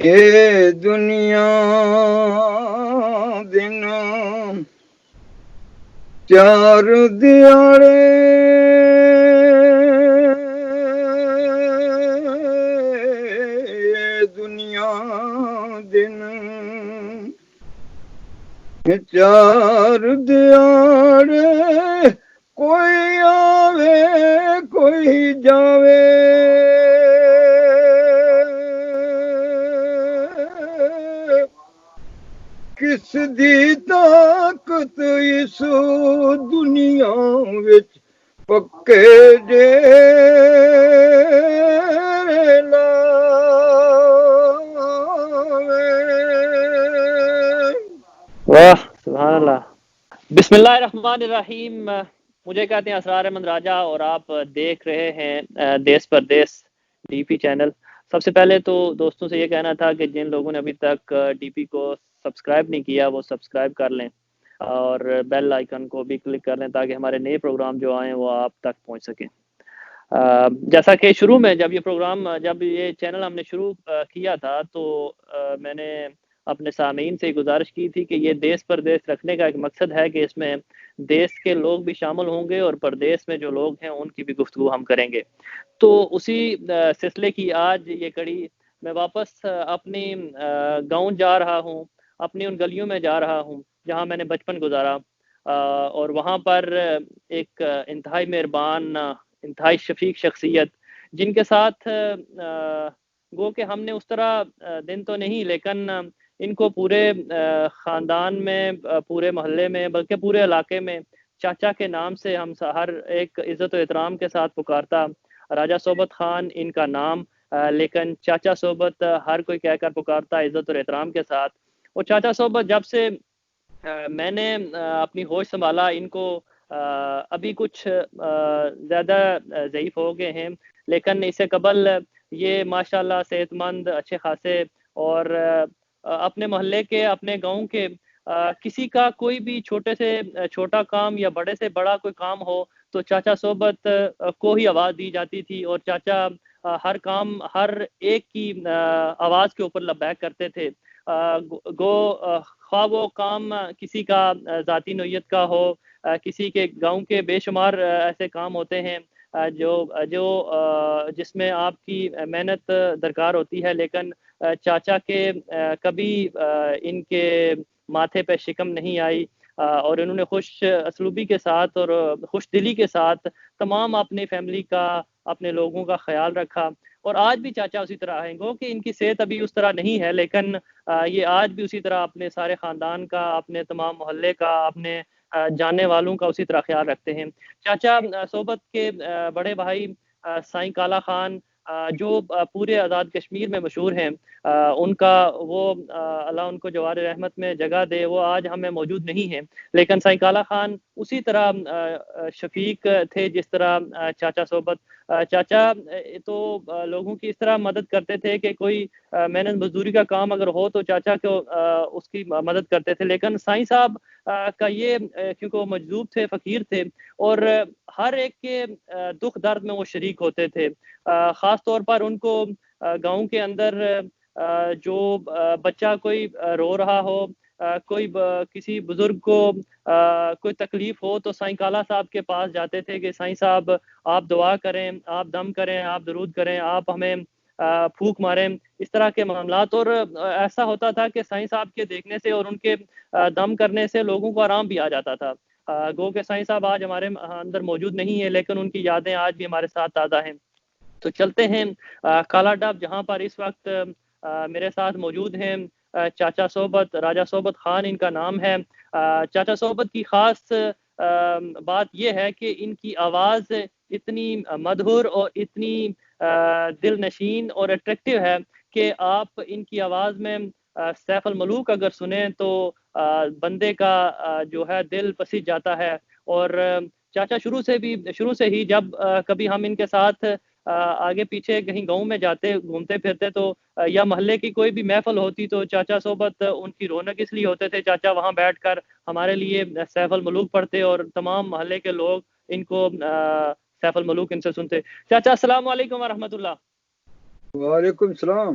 اے دنیا دن چار دیاڑے دنیا دن چار دیاڑے کوئی آوے کوئی جاوے کس دی طاقت اس دنیا وچ پکے ڈیرے لاوے۔ واہ سبحان اللہ۔ بسم اللہ الرحمن الرحیم۔ مجھے کہتے ہیں اسرار احمد راجہ اور آپ دیکھ رہے ہیں دیس پردیس ڈی پی چینل۔ سب سے پہلے تو دوستوں سے یہ کہنا تھا کہ جن لوگوں نے ابھی تک ڈی پی کو سبسکرائب نہیں کیا وہ سبسکرائب کر لیں اور بیل آئیکن کو بھی کلک کر لیں تاکہ ہمارے نئے پروگرام جو آئیں وہ آپ تک پہنچ سکیں۔ جیسا کہ شروع میں جب یہ چینل ہم نے شروع کیا تھا تو میں نے اپنے سامعین سے گزارش کی تھی کہ یہ دیس پردیس رکھنے کا ایک مقصد ہے کہ اس میں دیس کے لوگ بھی شامل ہوں گے اور پردیس میں جو لوگ ہیں ان کی بھی گفتگو ہم کریں گے۔ تو اسی سلسلے کی آج یہ کڑی میں واپس اپنی گاؤں جا رہا ہوں، اپنی ان گلیوں میں جا رہا ہوں جہاں میں نے بچپن گزارا، اور وہاں پر ایک انتہائی مہربان، انتہائی شفیق شخصیت جن کے ساتھ گو کہ ہم نے اس طرح دن تو نہیں لیکن ان کو پورے خاندان میں، پورے محلے میں، بلکہ پورے علاقے میں چاچا کے نام سے ہم ہر ایک عزت و احترام کے ساتھ پکارتا۔ راجہ صحبت خان ان کا نام، لیکن چاچا صحبت ہر کوئی کہہ کر پکارتا عزت اور احترام کے ساتھ۔ اور چاچا صحبت جب سے میں نے اپنی ہوش سنبھالا، ان کو ابھی کچھ زیادہ ضعیف ہو گئے ہیں، لیکن اس سے قبل یہ ماشاءاللہ صحت مند، اچھے خاصے، اور اپنے محلے کے، اپنے گاؤں کے کسی کا کوئی بھی چھوٹے سے چھوٹا کام یا بڑے سے بڑا کوئی کام ہو تو چاچا صحبت کو ہی آواز دی جاتی تھی، اور چاچا ہر کام، ہر ایک کی آواز کے اوپر لبیک کرتے تھے۔ گو خواہ وہ کام کسی کا ذاتی نوعیت کا ہو، کسی کے گاؤں کے بے شمار ایسے کام ہوتے ہیں جو جس میں آپ کی محنت درکار ہوتی ہے، لیکن چاچا کے کبھی ان کے ماتھے پہ شکم نہیں آئی، اور انہوں نے خوش اسلوبی کے ساتھ اور خوش دلی کے ساتھ تمام اپنی فیملی کا، اپنے لوگوں کا خیال رکھا۔ اور آج بھی چاچا اسی طرح ہیں، گو کہ ان کی صحت ابھی اس طرح نہیں ہے، لیکن یہ آج بھی اسی طرح اپنے سارے خاندان کا، اپنے تمام محلے کا، اپنے جاننے والوں کا اسی طرح خیال رکھتے ہیں۔ چاچا صحبت کے بڑے بھائی سائیں کالا خان جو پورے آزاد کشمیر میں مشہور ہیں، ان کا وہ اللہ ان کو جوار رحمت میں جگہ دے، وہ آج ہمیں موجود نہیں ہیں، لیکن سائیں کالا خان اسی طرح شفیق تھے جس طرح چاچا صحبت۔ چاچا تو لوگوں کی اس طرح مدد کرتے تھے کہ کوئی محنت مزدوری کا کام اگر ہو تو چاچا کو اس کی مدد کرتے تھے، لیکن سائیں صاحب کا یہ کیونکہ وہ مجذوب تھے، فقیر تھے، اور ہر ایک کے دکھ درد میں وہ شریک ہوتے تھے۔ خاص طور پر ان کو گاؤں کے اندر جو بچہ کوئی رو رہا ہو، کوئی کسی بزرگ کو کوئی تکلیف ہو تو سائیں کالا صاحب کے پاس جاتے تھے کہ سائیں صاحب آپ دعا کریں، آپ دم کریں، آپ درود کریں، آپ ہمیں پھونک ماریں، اس طرح کے معاملات۔ اور ایسا ہوتا تھا کہ سائیں صاحب کے دیکھنے سے اور ان کے دم کرنے سے لوگوں کو آرام بھی آ جاتا تھا۔ گو کہ سائیں صاحب آج ہمارے اندر موجود نہیں ہیں، لیکن ان کی یادیں آج بھی ہمارے ساتھ تازہ ہیں۔ تو چلتے ہیں کالا ڈب، جہاں پر اس وقت میرے ساتھ موجود ہیں چاچا صحبت، راجہ صحبت خان ان کا نام ہے۔ چاچا صحبت کی خاص بات یہ ہے کہ ان کی آواز اتنی مدھر اور اتنی دل نشین اور اٹریکٹیو ہے کہ آپ ان کی آواز میں سیف الملوک اگر سنیں تو بندے کا جو ہے دل پسیج جاتا ہے۔ اور چاچا شروع سے ہی جب کبھی ہم ان کے ساتھ آگے پیچھے کہیں گاؤں میں جاتے، گھومتے پھرتے، تو یا محلے کی کوئی بھی محفل ہوتی تو چاچا صحبت ان کی رونق اس لیے ہوتے تھے، چاچا وہاں بیٹھ کر ہمارے لیے سیف الملوک پڑھتے اور تمام محلے کے لوگ ان کو سیف الملوک ان سے سنتے۔ چاچا السلام علیکم ورحمۃ اللہ۔ وعلیکم السلام۔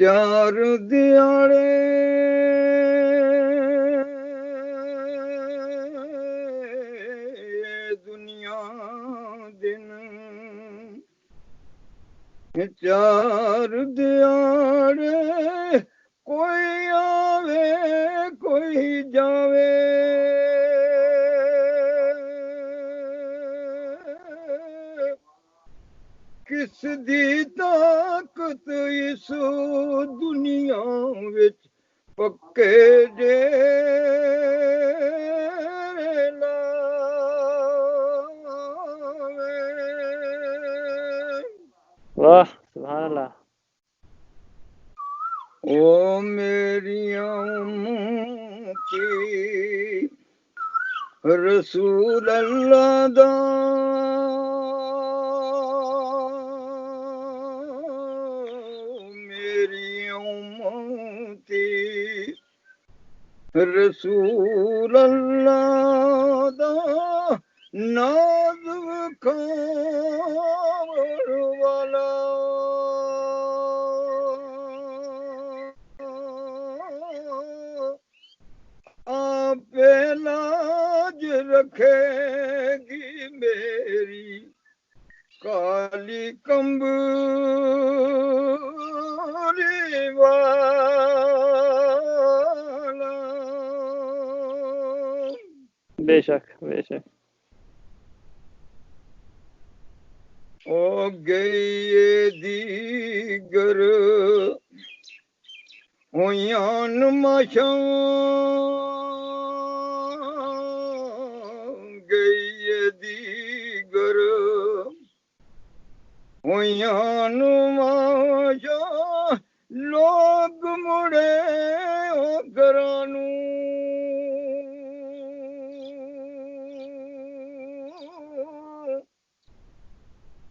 چار دیاڑے دنیا دن چار دیاڑے کوئی آوے کوئی جاوے کس دی طاقت اس دنیا وچ پکے ڈیرے لاوے واہ سبحان اللہ او میری امتی رسول اللہ دا میری امتی رسول اللہ دا ناز وکھاوڑ والا آپ لاج رکھے گی میری کالی کمبلی والا بے شک بے شک او گئی دیگر ہویاں نماشاں گئی دیگر ہویاں نماشاں لوگ مڑے او گھرانوں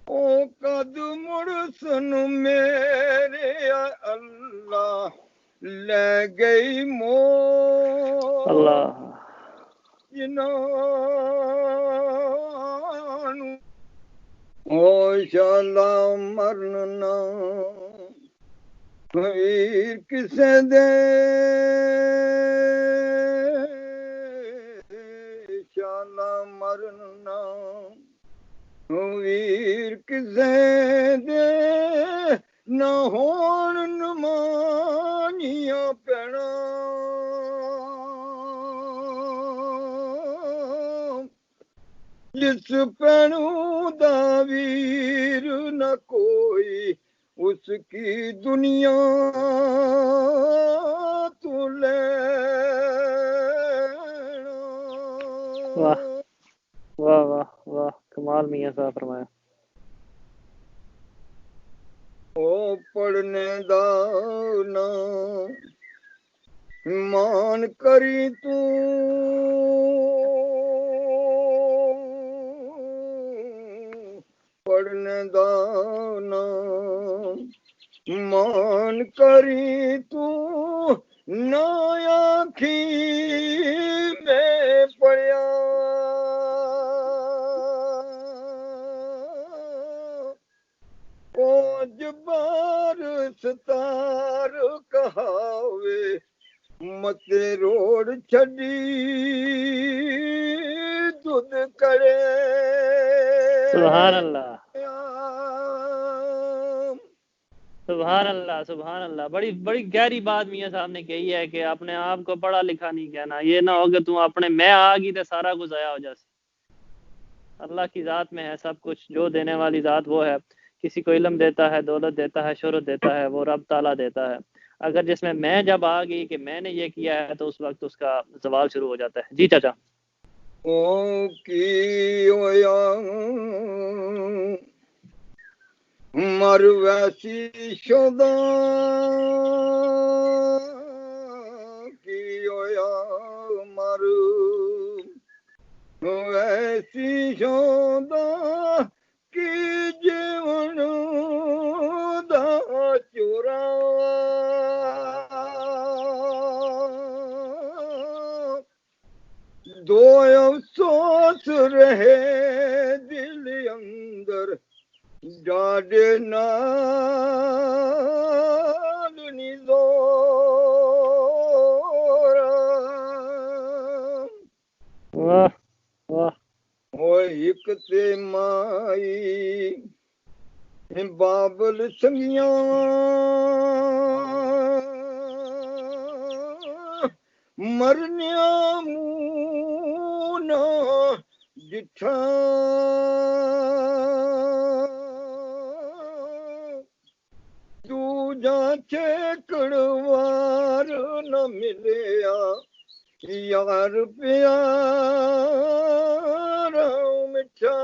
او قد مرسن میرے اللہ لے گئی موت اللہ جنانوں او شالا مرنا ویر کسے دے شالا مرنا ویر کسے دے نہ ہون نمانیاں پینا جس پینو دا ویر نہ کوئی اس کی دنیا تو لینا واہ واہ واہ واہ کمال میاں صاحب فرمایا او پڑھنے دا نا مان کری تو پڑھنے دا نا مان کری تو نہ آنکھی میں پڑیا کو جبار ستار کہاوے متے روڑ چھڑی دودھ کرے سبحان اللہ سبحان اللہ سبحان اللہ بڑی بڑی گہری بات میاں صاحب نے کہی ہے کہ اپنے آپ کو پڑھا لکھا نہیں کہنا یہ نہ ہو کہ تم اپنے میں آ گئی تو سارا کچھ ضائع ہو جاسی اللہ کی ذات میں ہے سب کچھ جو دینے والی ذات وہ ہے کسی کو علم دیتا ہے دولت دیتا ہے شہرت دیتا ہے وہ رب تعالیٰ دیتا ہے اگر جس میں جب آ گئی کہ میں نے یہ کیا ہے تو اس وقت اس کا زوال شروع ہو جاتا ہے جی چاچا او کی ہویا مر ویسی شودا کی ہویا مر ویسی شودا کی جیون دا چورا دو افسوس رہے دل اندر ڈاڈے نال نی زور واہ واہ ہوئے ایک تے مائی بابل سنگیاں مرنیاں مونا جٹھا تو جان چکڑوار نہ ملیا یار پیارا مٹھا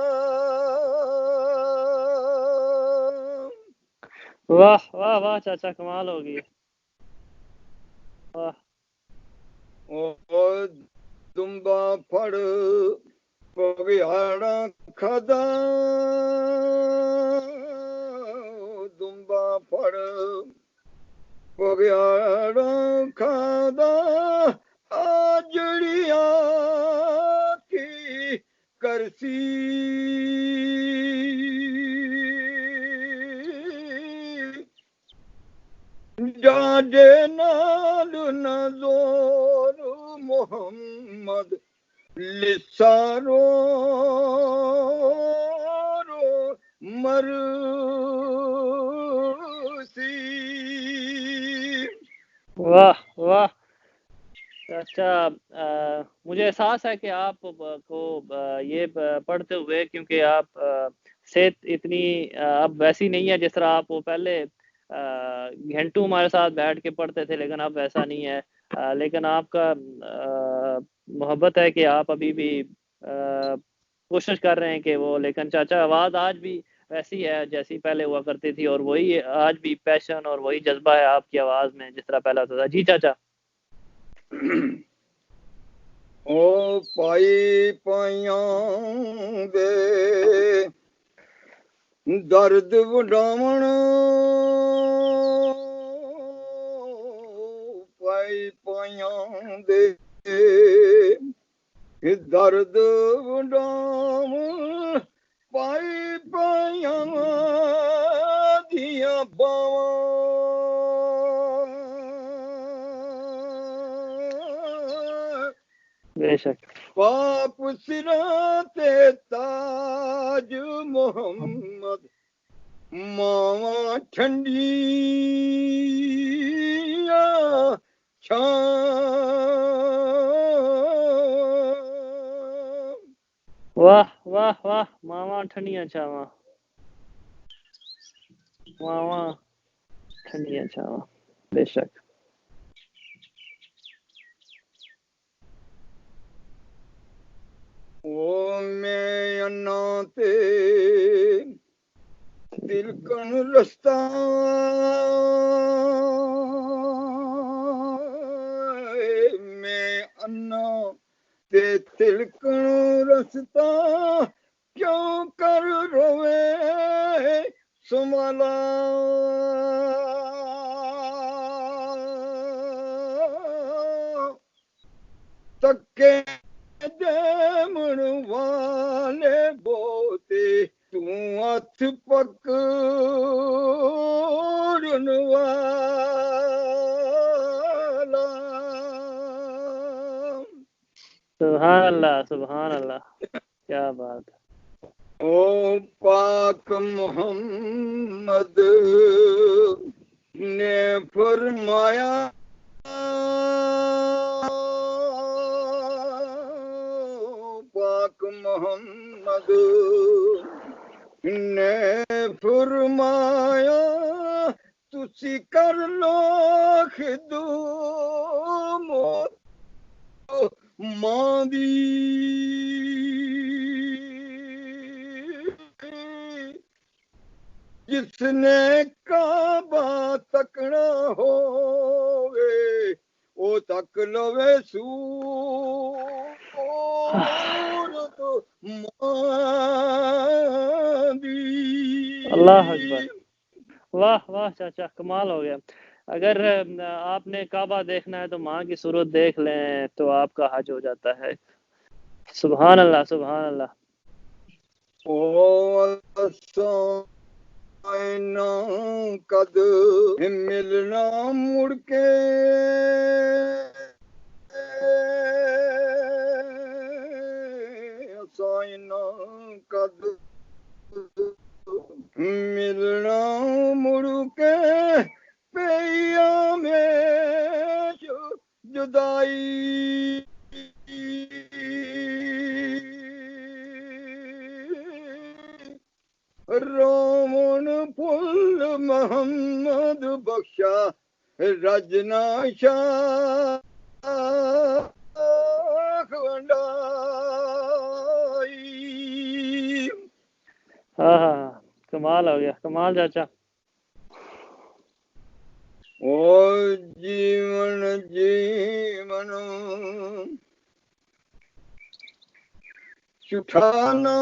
واہ واہ واہ چاچا کمال ہو گئی واہ او دمبا پھڑ پگیاڑا کھدا دمبا پھڑ پگیاڑا کھدا آجڑیا کی کرسی ڈاڈے نال نہ زور محمد لسارو مرسی واہ واہ اچھا مجھے احساس ہے کہ آپ کو یہ پڑھتے ہوئے کیونکہ آپ صحت اتنی اب ویسی نہیں ہے جس طرح آپ وہ پہلے گھنٹوں ہمارے ساتھ بیٹھ کے پڑھتے تھے لیکن اب ویسا نہیں ہے لیکن آپ کا محبت ہے کہ آپ ابھی بھی کوشش کر رہے ہیں کہ وہ لیکن چاچا آواز آج بھی ویسی ہے جیسی پہلے ہوا کرتی تھی اور وہی آج بھی پیشن اور وہی جذبہ ہے آپ کی آواز میں جس طرح پہلا ہوتا تھا جی چاچا او پائی پائیاں دے درد وڈاون پائی پائیاں دے درد وڈاون پائی پائیاں دیاں باواں بے شک پاپ سراں تے تاج محمد ماواں ٹھنڈیاں چھاں واہ واہ واہ ماواں ٹھنڈیاں چھاواں ماواں ٹھنڈیاں چھاواں بے شک او میں انا تے تلکن رستہ میں انا تے تلکن رستہ کیوں کر روے سمالا تکے دیمن والے بوتے تو ہاتھ پکڑن والا سبحان اللہ سبحان اللہ کیا بات او پاک محمد نے فرمایا پاک محمد نے فرمایا تسی کر لو خدمت ماں دی جس نے کعبہ تکنا ہووے او تک لوے صورت ماں دی اللہ اکبر واہ واہ چاچا کمال ہو گیا اگر آپ نے کعبہ دیکھنا ہے تو ماں کی صورت دیکھ لیں تو آپ کا حج ہو جاتا ہے سبحان اللہ سبحان اللہ او آئنا کد ملنا مڑ کے آئنا کد ملنا مڑ کے پیا میں جدائی رومن پل محمد بخشا رجنا شاہ ہاں ہاں کمال ہو گیا، کمال چاچا۔ او جیون جیون چٹھانا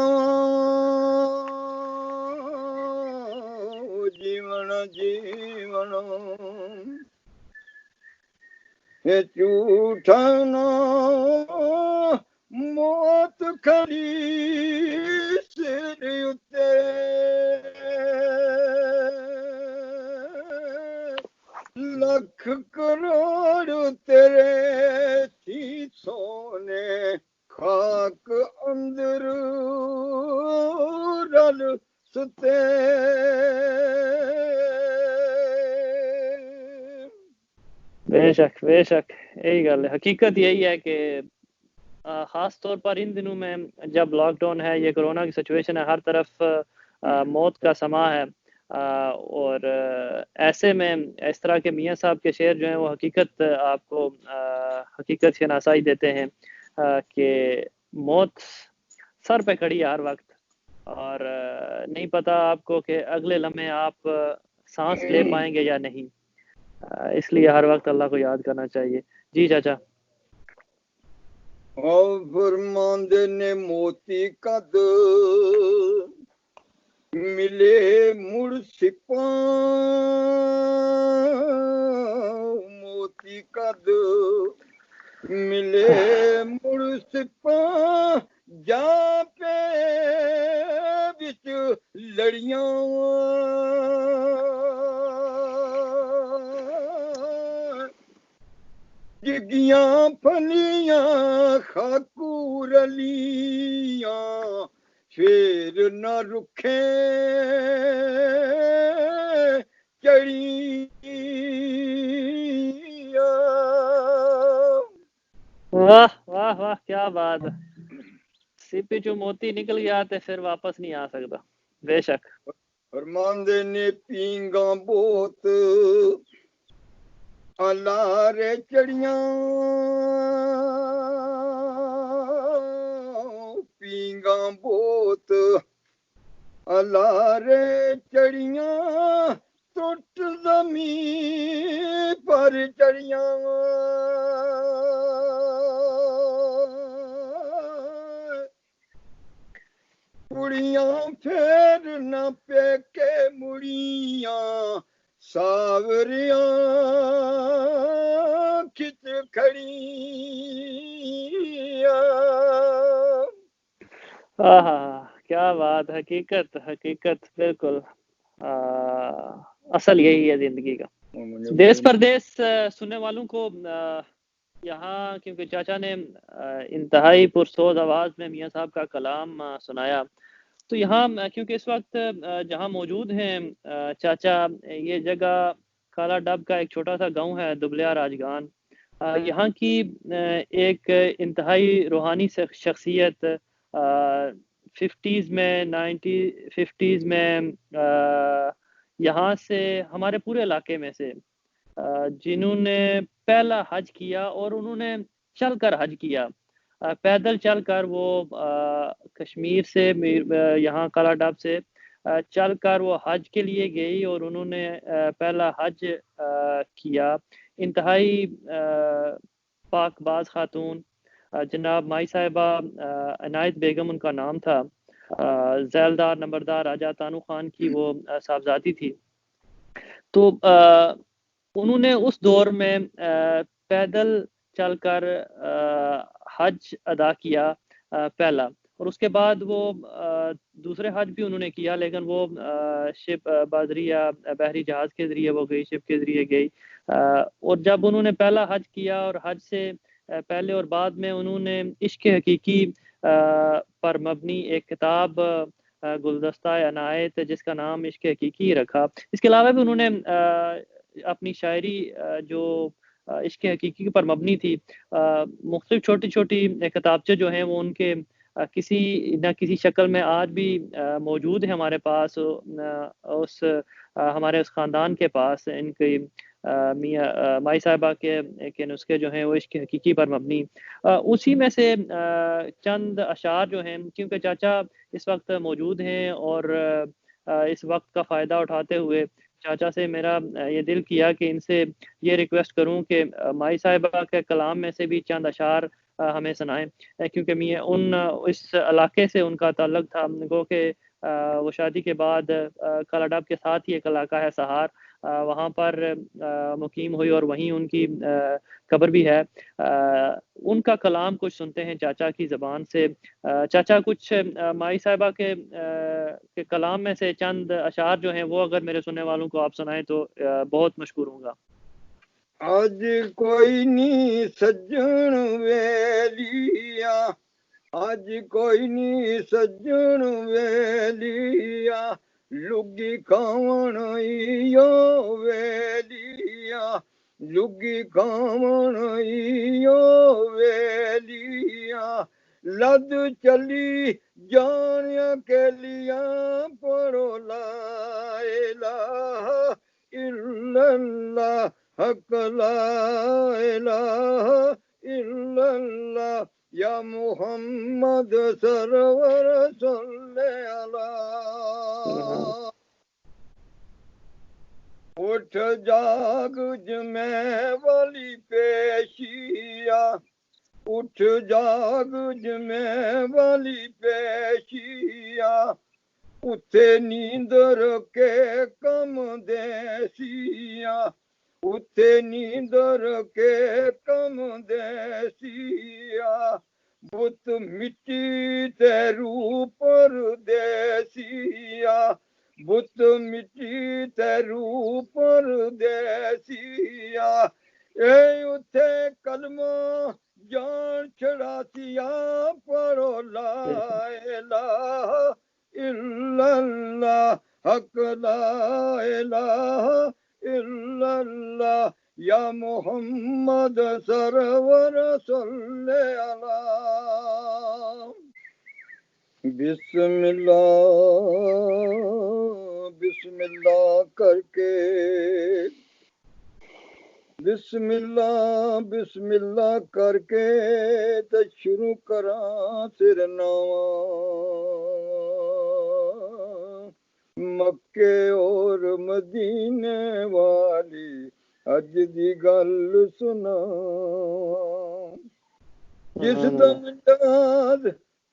جیون جیون چوٹھانا موت کھڑی سر اتے لکھ کروڑ تیرے تھی سونے خاک اندر رل ستے بے شک بے شک، یہی گل ہے، حقیقت یہی ہے کہ خاص طور پر ان دنوں میں جب لاک ڈاؤن ہے، یہ کرونا کی سچویشن ہے، ہر طرف موت کا سما ہے، اور ایسے میں اس طرح کے میاں صاحب کے شعر جو ہیں وہ حقیقت آپ کو حقیقت شناسائی دیتے ہیں کہ موت سر پہ کھڑی ہے ہر وقت، اور نہیں پتہ آپ کو کہ اگلے لمحے آپ سانس لے پائیں گے یا نہیں، اس لیے ہر وقت اللہ کو یاد کرنا چاہیے۔ جی چاچا۔ اور فرماندے نے موتی قد ملے مڑ سپاں موتی قد ملے مڑ سپاں جا پہ بچ لڑیاں جگیاں پھلیاں خاکو رلیاں شیر نہ رکھے چڑیاں۔ واہ واہ واہ، کیا بات ہے، سپی جو موتی نکل گیا تو پھر واپس نہیں آ سکتا، بے شک۔ فرماندے نے پینگاں بہت الارے چڑیاں پینگاں بہت الارے چڑیاں ٹوٹ زمین پر چڑیاں کڑیاں پھر نہ پیکے مڑیاں ساوریاں کھچ کھڑیاں۔ کیا بات، حقیقت حقیقت، بالکل اصل یہی ہے زندگی کا۔ دیس پردیس سننے والوں کو یہاں کیونکہ چاچا نے انتہائی پرسوز آواز میں میاں صاحب کا کلام سنایا، تو یہاں کیونکہ اس وقت جہاں موجود ہیں چاچا، یہ جگہ کالا ڈب کا ایک چھوٹا سا گاؤں ہے دبلیا راجگان، یہاں کی ایک انتہائی روحانی شخصیت 50s میں 50s میں یہاں سے ہمارے پورے علاقے میں سے جنہوں نے پہلا حج کیا، اور انہوں نے چل کر حج کیا، پیدل چل کر وہ کشمیر سے یہاں کالا ڈب سے چل کر وہ حج کے لیے گئی، اور انہوں نے پہلا حج کیا۔ انتہائی پاک باز خاتون جناب مائی صاحبہ عنایت بیگم ان کا نام تھا، ذیلدار نمبردار راجہ تانو خان کی وہ صاحبزادی تھی، تو انہوں نے اس دور میں پیدل چل کر حج ادا کیا پہلا، اور اس کے بعد وہ دوسرے حج بھی انہوں نے کیا، لیکن وہ شپ بازری یا بحری جہاز کے ذریعے وہ گئی، شپ کے ذریعے گئی. اور جب انہوں نے پہلا حج کیا اور حج سے پہلے اور بعد میں انہوں نے عشق حقیقی پر مبنی ایک کتاب گلدستہ عنایت جس کا نام عشق حقیقی رکھا. اس کے علاوہ بھی انہوں نے اپنی شاعری جو عشق حقیقی پر مبنی تھی، مختلف چھوٹی چھوٹی کتابچے جو ہیں وہ ان کے کسی نہ کسی شکل میں آج بھی موجود ہیں ہمارے پاس، ہمارے اس خاندان کے پاس. ان کی میاں مائی صاحبہ کے نسخے جو ہیں وہ عشق حقیقی پر مبنی. اسی میں سے چند اشعار جو ہیں، کیونکہ چاچا اس وقت موجود ہیں اور اس وقت کا فائدہ اٹھاتے ہوئے چاچا سے میرا یہ دل کیا کہ ان سے یہ ریکویسٹ کروں کہ مائی صاحبہ کے کلام میں سے بھی چند اشعار ہمیں سنائیں، کیونکہ اس علاقے سے ان کا تعلق تھا. گو کہ وہ شادی کے بعد کلاڈب کے ساتھ ہی ایک علاقہ ہے سہار، وہاں پر مقیم ہوئی اور وہیں ان کی قبر بھی ہے. ان کا کلام کچھ سنتے ہیں چاچا کی زبان سے. چاچا کچھ مائی صاحبہ کے کلام میں سے چند اشعار جو ہیں وہ اگر میرے سننے والوں کو آپ سنائیں تو بہت مشکور ہوں گا. اج کوئی نہیں سجن ویلیا، اج کوئی نہیں سجن ویلیا، لگی کھاون ایو ویلیا، لگی کھاون ایو ویلیا، لد چلی جانیا کے لیا، پڑھو لا الہ الا اللہ، حق لا الہ الا اللہ، یا محمد سرور صلی اللہ. اٹھ جاگ جمع والی پیشیا، اٹھ جاگ جمع والی پیشیا، اتھے نیندر کے کم دیسیا، اتھے نیندر کے کم دیسیا، بت مٹی تے روح پردیسیا، بت مٹی تے روح پردیسیا، اے اتھے کلمہ جان چھڑاسیا، پڑھو لا الہ الا اللہ، حق لا الہ الا اللہ، یا محمد سرور صلی اللہ. بسم اللہ کر کے، بسم اللہ کر کے تے شروع کراں تیرے نام، مکے اور مدینے والی اج دی گل سنا، جس دم جہاز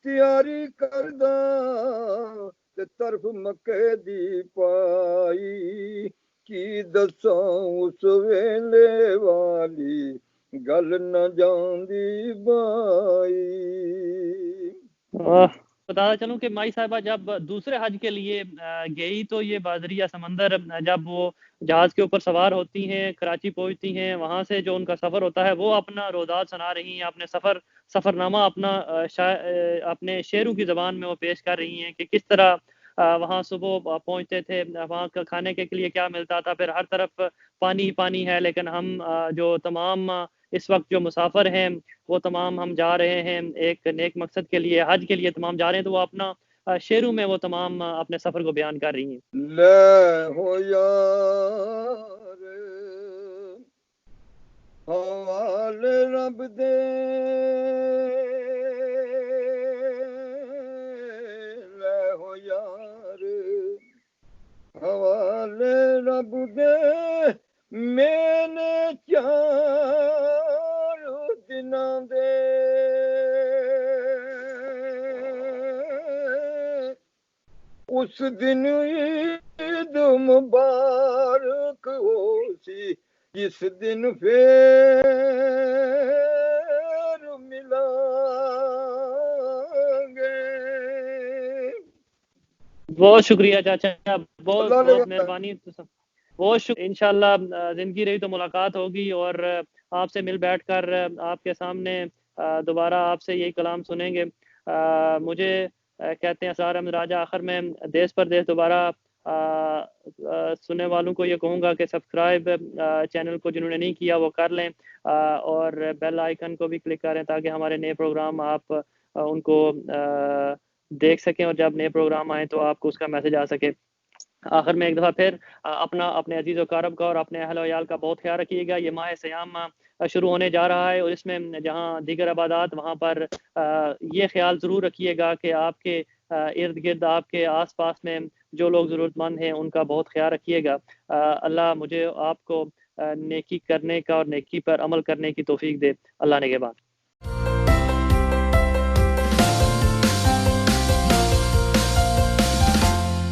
تیاری کردا تے طرف مکے دی پائی، کی دساں اس ویلے والی گل نہ جاندی بائی. بتاتا چلوں کہ مائی صاحبہ جب دوسرے حج کے لیے گئی تو یہ بادریہ سمندر جب وہ جہاز کے اوپر سوار ہوتی ہیں، کراچی پہنچتی ہیں، وہاں سے جو ان کا سفر ہوتا ہے وہ اپنا روداد سنا رہی ہیں، اپنے سفر نامہ اپنے شعروں کی زبان میں وہ پیش کر رہی ہیں کہ کس طرح وہاں صبح پہنچتے تھے، وہاں کا کھانے کے لیے کیا ملتا تھا، پھر ہر طرف پانی ہی پانی ہے، لیکن ہم جو تمام اس وقت جو مسافر ہیں وہ تمام ہم جا رہے ہیں ایک نیک مقصد کے لیے، حج کے لیے تمام جا رہے ہیں. تو وہ اپنا شعروں میں وہ تمام اپنے سفر کو بیان کر رہی ہیں. لے ہو یار حوالے رب دے، لے ہو یار حوالے رب دے، میں نے 4 دناں دے اس دن عید مبارک ہو سی، جس دن پھر ملیں گے. بہت شکریہ چاچا، بہت اللہ نے بہت مہربانی، بہت شکریہ. انشاءاللہ زندگی رہی تو ملاقات ہوگی اور آپ سے مل بیٹھ کر آپ کے سامنے دوبارہ آپ سے یہی کلام سنیں گے. مجھے کہتے ہیں اسرار احمد راجہ، آخر میں دیس پر دیس دوبارہ سننے والوں کو یہ کہوں گا کہ سبسکرائب چینل کو جنہوں نے نہیں کیا وہ کر لیں، اور بیل آئیکن کو بھی کلک کریں تاکہ ہمارے نئے پروگرام آپ ان کو دیکھ سکیں، اور جب نئے پروگرام آئیں تو آپ کو اس کا میسج آ سکے. آخر میں ایک دفعہ پھر اپنے عزیز و کارب کا اور اپنے اہل و عیال کا بہت خیال رکھیے گا. یہ ماہ سیام شروع ہونے جا رہا ہے، اور اس میں جہاں دیگر عبادات وہاں پر یہ خیال ضرور رکھیے گا کہ آپ کے ارد گرد، آپ کے آس پاس میں جو لوگ ضرورت مند ہیں ان کا بہت خیال رکھیے گا. اللہ مجھے آپ کو نیکی کرنے کا اور نیکی پر عمل کرنے کی توفیق دے. اللہ نگہبان.